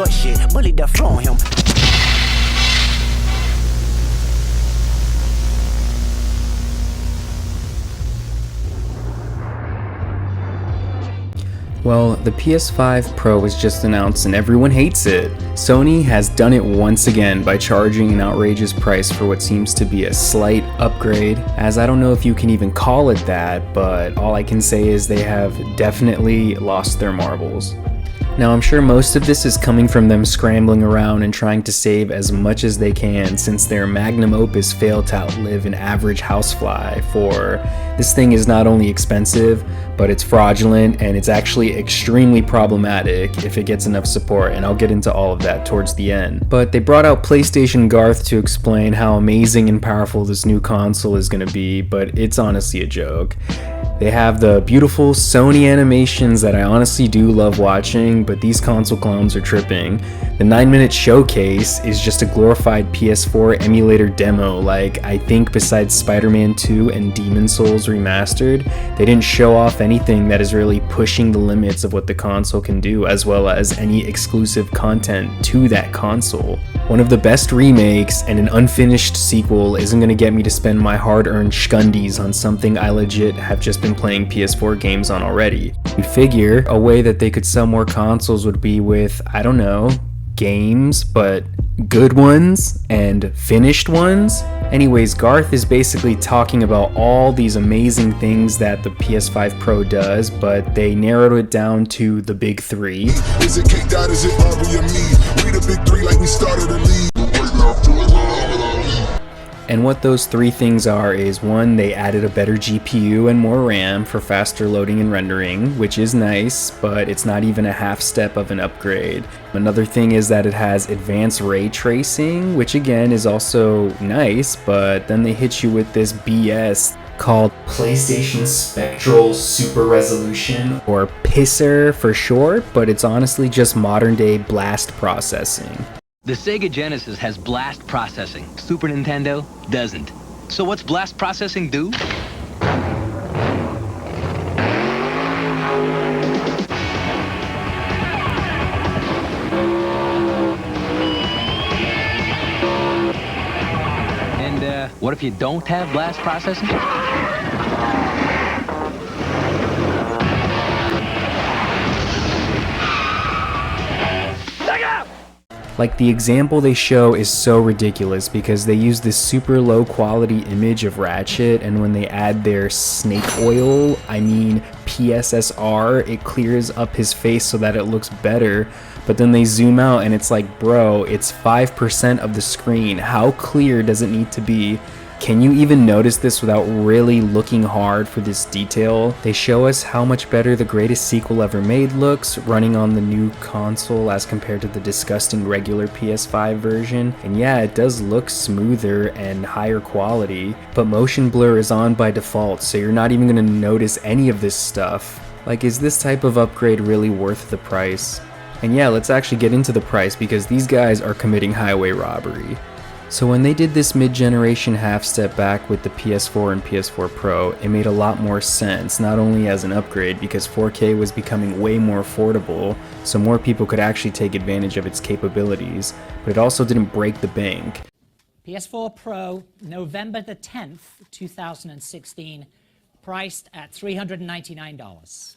butt shit, bully the flow on him. Well, the PS5 Pro was just announced and everyone hates it. Sony has done it once again by charging an outrageous price for what seems to be a slight upgrade, as I don't know if you can even call it that, but all I can say is they have definitely lost their marbles. Now, I'm sure most of this is coming from them scrambling around and trying to save as much as they can since their magnum opus failed to outlive an average housefly, for this thing is not only expensive, but it's fraudulent and it's actually extremely problematic if it gets enough support, and I'll get into all of that towards the end. But they brought out PlayStation Garth to explain how amazing and powerful this new console is going to be, but it's honestly a joke. They have the beautiful Sony animations that I honestly do love watching, but these console clones are tripping. The 9-minute showcase is just a glorified PS4 emulator demo. Like, I think besides Spider-Man 2 and Demon's Souls Remastered, they didn't show off anything that is really pushing the limits of what the console can do, as well as any exclusive content to that console. One of the best remakes and an unfinished sequel isn't going to get me to spend my hard-earned shkundies on something I legit have just been playing PS4 games on already. You'd figure a way that they could sell more consoles would be with, I don't know, games, but good ones and finished ones. Anyways, Garth is basically talking about all these amazing things that the PS5 Pro does, but they narrowed it down to the big three. Is it K Dot, is it Aubrey or me? We the big three like we started a league. And what those three things are is, one, they added a better GPU and more RAM for faster loading and rendering, which is nice, but it's not even a half step of an upgrade. Another thing is that it has advanced ray tracing, which again is also nice, but then they hit you with this BS called PlayStation Spectral Super Resolution, or PISR for short, but it's honestly just modern day blast processing. The Sega Genesis has blast processing. Super Nintendo doesn't. So what's blast processing do? And what if you don't have blast processing? Like, the example they show is so ridiculous because they use this super low quality image of Ratchet, and when they add their snake oil, I mean PSSR, it clears up his face so that it looks better. But then they zoom out and it's like, bro, it's 5% of the screen. How clear does it need to be? Can you even notice this without really looking hard for this detail? They show us how much better the greatest sequel ever made looks running on the new console as compared to the disgusting regular PS5 version. And yeah, it does look smoother and higher quality, but motion blur is on by default, so you're not even gonna notice any of this stuff. Like, is this type of upgrade really worth the price? And yeah, let's actually get into the price because these guys are committing highway robbery. So when they did this mid-generation half step back with the PS4 and PS4 Pro, it made a lot more sense, not only as an upgrade because 4K was becoming way more affordable, so more people could actually take advantage of its capabilities, but it also didn't break the bank. PS4 Pro, November the 10th, 2016, priced at $399.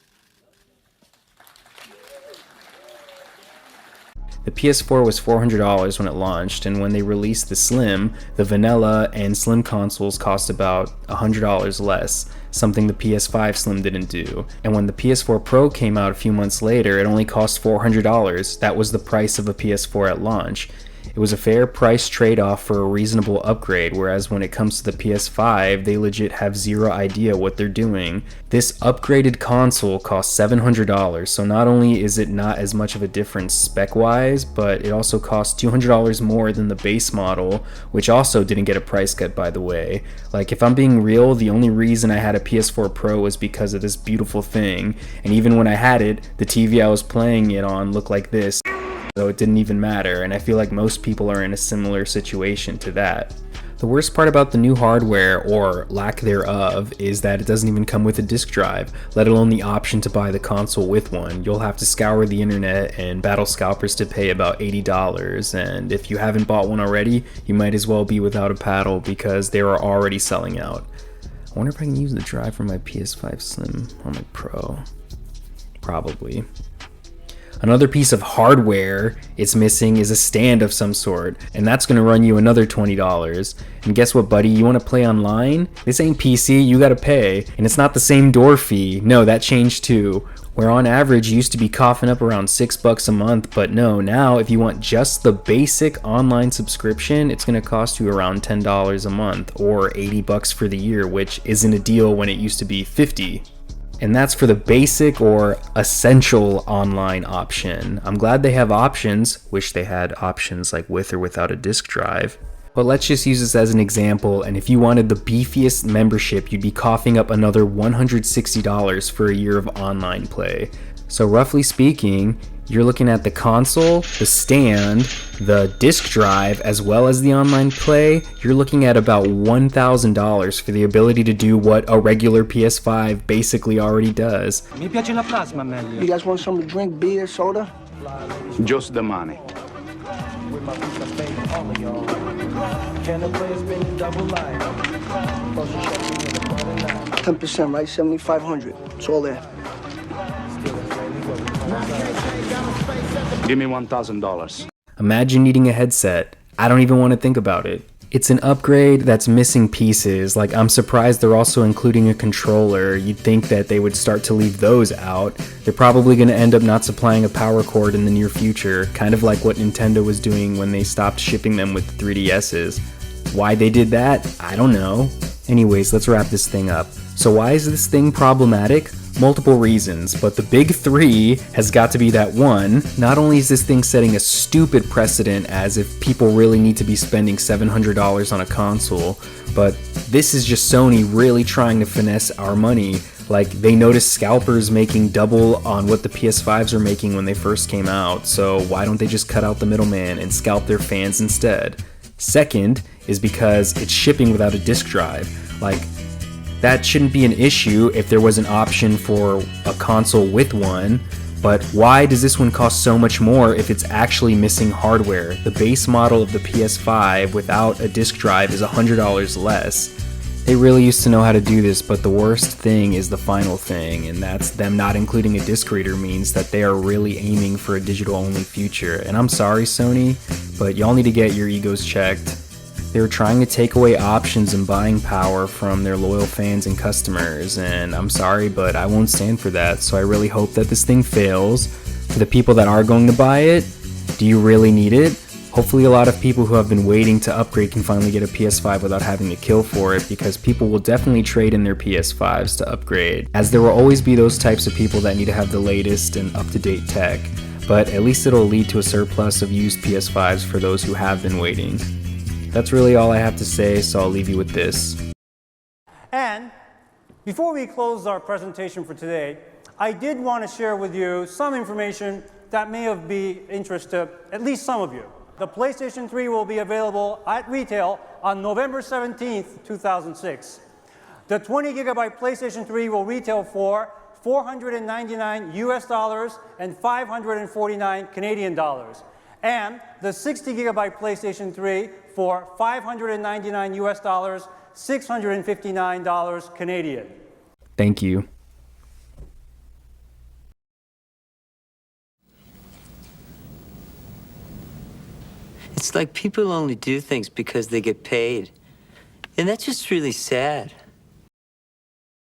The PS4 was $400 when it launched, and when they released the Slim, the vanilla and Slim consoles cost about $100 less, something the PS5 Slim didn't do. And when the PS4 Pro came out a few months later, it only cost $400. That was the price of a PS4 at launch. It was a fair price trade-off for a reasonable upgrade, whereas when it comes to the PS5, they legit have zero idea what they're doing. This upgraded console costs $700, so not only is it not as much of a difference spec-wise, but it also costs $200 more than the base model, which also didn't get a price cut, by the way. Like, if I'm being real, the only reason I had a PS4 Pro was because of this beautiful thing, and even when I had it, the TV I was playing it on looked like this. So it didn't even matter, and I feel like most people are in a similar situation to that. The worst part about the new hardware, or lack thereof, is that it doesn't even come with a disk drive, let alone the option to buy the console with one. You'll have to scour the internet and battle scalpers to pay about $80, and if you haven't bought one already, you might as well be without a paddle because they are already selling out. I wonder if I can use the drive from my PS5 Slim on my Pro. Probably. Another piece of hardware it's missing is a stand of some sort, and that's going to run you another $20. And guess what, buddy? You want to play online? This ain't PC, you gotta pay. And it's not the same door fee. No, that changed too. Where on average you used to be coughing up around $6 a month, but no, now if you want just the basic online subscription, it's going to cost you around $10 a month, or $80 for the year, which isn't a deal when it used to be $50. And that's for the basic or essential online option. I'm glad they have options. Wish they had options like with or without a disk drive. But let's just use this as an example, and if you wanted the beefiest membership, you'd be coughing up another $160 for a year of online play. So roughly speaking, you're looking at the console, the stand, the disk drive, as well as the online play. You're looking at about $1,000 for the ability to do what a regular PS5 basically already does. Mi piace la plasma, meglio. You guys want something to drink, beer, soda? Just the money. 10%, right? 7,500. It's all there. Give me $1,000. Imagine needing a headset. I don't even want to think about it. It's an upgrade that's missing pieces. Like, I'm surprised they're also including a controller. You'd think that they would start to leave those out. They're probably going to end up not supplying a power cord in the near future, kind of like what Nintendo was doing when they stopped shipping them with 3DSs. Why they did that, I don't know. Anyways, let's wrap this thing up. So why is this thing problematic? Multiple reasons, but the big three has got to be that one, not only is this thing setting a stupid precedent as if people really need to be spending $700 on a console, but this is just Sony really trying to finesse our money. Like, they noticed scalpers making double on what the PS5s were making when they first came out, so why don't they just cut out the middleman and scalp their fans instead? Second is because it's shipping without a disk drive. Like, that shouldn't be an issue if there was an option for a console with one, but why does this one cost so much more if it's actually missing hardware? The base model of the PS5 without a disk drive is $100 less. They really used to know how to do this, but the worst thing is the final thing, and that's them not including a disc reader means that they are really aiming for a digital-only future. And I'm sorry, Sony, but y'all need to get your egos checked. They were trying to take away options and buying power from their loyal fans and customers, and I'm sorry, but I won't stand for that, so I really hope that this thing fails. For the people that are going to buy it, do you really need it? Hopefully a lot of people who have been waiting to upgrade can finally get a PS5 without having to kill for it, because people will definitely trade in their PS5s to upgrade, as there will always be those types of people that need to have the latest and up-to-date tech, but at least it'll lead to a surplus of used PS5s for those who have been waiting. That's really all I have to say, so I'll leave you with this. And before we close our presentation for today, I did want to share with you some information that may be interest to at least some of you. The PlayStation 3 will be available at retail on November 17th, 2006. The 20 gigabyte PlayStation 3 will retail for $499 US and 549 Canadian dollars. And the 60 gigabyte PlayStation 3 for $599 US, $659 Canadian. Thank you. It's like people only do things because they get paid. And that's just really sad.